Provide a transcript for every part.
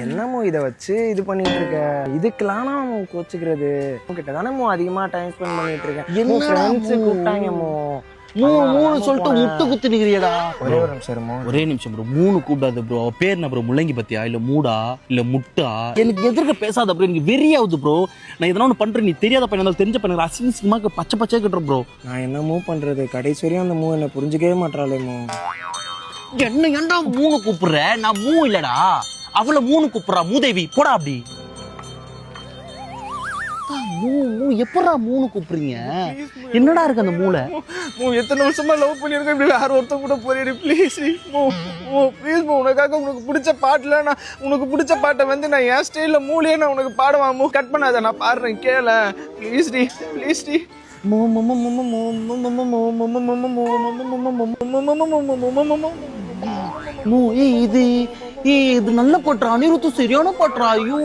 என்னமோ இதை வச்சு இது பண்ணிட்டு இருக்க, இதுக்கெல்லாம் கோச்சுக்கிறது கிட்டதானே அதிகமா டைம் ஸ்பெண்ட் பண்ணிட்டு இருக்கேன். கூப்பிட்டாங்கமோ மூணு சொல்லிட்டு முட்டு குத்து நிக்கிறியடா. ஒரே நிமிஷம் ப்ரோ, மூணு கூப்பிடாது ப்ரோ. அவ பேர் என்ன ப்ரோ? முள்ளங்கி பத்தியா இல்ல மூடா இல்ல முட்டா? எனக்கு எதிர்க்க பேசாத ப்ரோ, எனக்கு வெறியாவுது ப்ரோ. நான் எதனா ஒன்று பண்றேன், நீ தெரியாத பையன் தெரிஞ்ச பையன் அசிங்கமாக பச்சை பச்சை கட்டுறேன் ப்ரோ. நான் என்ன மூவ் பண்றது? கடைசி வரையும் அந்த மூவ் என்ன புரிஞ்சுக்கவே மாட்டாளேமோ. என்ன ஏன்டா மூணு கூப்பிடுற? நான் மூ இல்லடா, அவளை மூணு கூப்பிடுறா. மூதேவி போடா அப்படி. எப்படா மூணு கூப்பிடுறீங்க? என்னடா இருக்கு அந்த மூளை? எத்தனை வருஷமா லவ் பண்ணிருக்கேன், இப்படி வேற ஒருத்தன் கூட போயிடு ப்ளீஸ். ப்ளீஸ் உனக்காக உனக்கு பிடிச்ச பாட்டுல நான் உனக்கு பிடிச்ச பாட்டை வந்து நான் என் ஸ்டைல மூலையே நான் உனக்கு பாடுவான். கட் பண்ணாத, நான் பாடுறேன் கேள ப்ளீஸ் டி ப்ளீஸ் டி. இது நல்ல பாட்டுறா, அனிருத்து சரியான பாட்டுறா. ஐயோ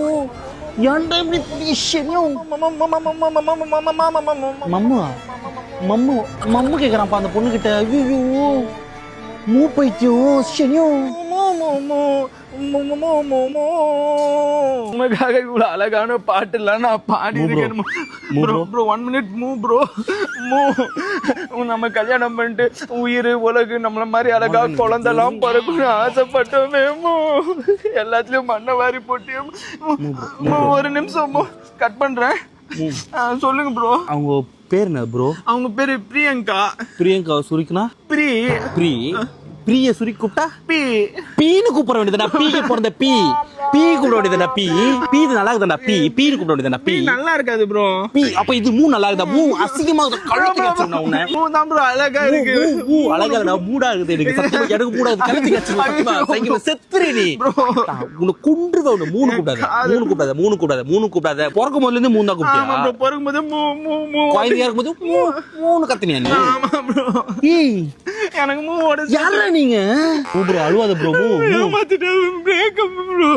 ஏன்டா இப்படி மம்மு கேக்குறான்ப்பா அந்த பொண்ணு கிட்ட. ஐயோ மூ பைத்தியம் சனியும். உனக்காக இவ்வளவு அழகான பாட்டு இல்ல நான் பாடி இருக்கேன். 1 minute மூவ் ப்ரோ. நம்ம கல்யாணம் பண்ணிட்டு உயிர் உலகு நம்மள மாதிரி அழகா குழந்தெல்லாம் பிறக்கணும்னு ஆசைப்பட்டோமே. எல்லாத்துலயும் மண்ணை வாரி போட்டியும். ஒரு நிமிஷம் கட் பண்றேன். சொல்லுங்க ப்ரோ. அவங்க பேர் என்ன ப்ரோ? அவங்க பேரு பிரியங்கா. பிரியங்கா சுரிக்குனா பிரிய சுரி கூப்பிட்டா பீன்னு கூப்பிட வேண்டியதுனா. பீக்கு பிறந்த பீ கூப்பிட வேண்டியதுனா. பீ இது நல்லா இருக்குதா? பீன்னு கூப்பிட வேண்டியதுனா. பீ நல்லா இருக்காது ப்ரோ. பீ அப்ப இது மூ நல்லா இருக்குதா? மூ அசிங்கமா கழுத்து கச்சிருந்தா உன்னை. மூ தான் ப்ரோ அழகா இருக்கு. மூ அழகா இல்லடா, மூடா இருக்குது. எனக்கு சத்தியமா எனக்கு மூடா இருக்கு. கழுத்து கச்சிருந்தா சைக்கிள் செத்துறே நீ. உன்னை குன்றுவே. உன்னை மூணு கூப்பிடாத. பிறக்கும் போதுல இருந்து மூணு தான் கூப்பிட்டியா? ப்ரோ பிறக்கும் போது குழந்தையா இருக்கும்போது மூணு கத்தினியா நீ? ஆமா ப்ரோ. எனக்கு மூவோட யாரா நீங்க? ப்ரோ அழுவாத ப்ரோ. Breakup bro.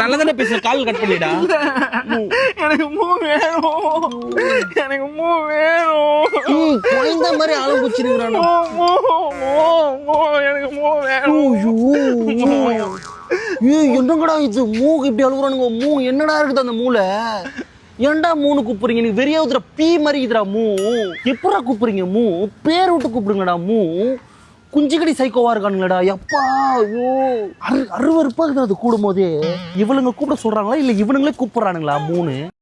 நல்லதானே பேசுற, கால் கட் பண்ணிடா. எனக்கு மூ வேணும். குழந்தை மாதிரி ஆளு குச்சிருக்கிறான். எனக்கு மூ வேணும். என்னங்கடா இது? மூக்கு இப்படி அழுகுறானுங்க. மூ என்னடா இருக்குது அந்த மூளை? ஏன்டா மூணு கூப்பிடுறீங்க? நீ வெறியாவுதுற பீ மாதிரி இதுடா மூ. எப்படா கூப்பிடுறீங்க மூ? பேர் விட்டு கூப்பிடுங்கடா மூ. குஞ்சிக்கடி சைக்கோவா இருக்கானுங்களடா. எப்பா ஐயோ அருவருப்பா இருக்குது அது கூடும் போதே. இவளுங்க கூப்பிட சொல்றாங்களா இல்ல இவனுங்களே கூப்பிடுறானுங்களா மூணு?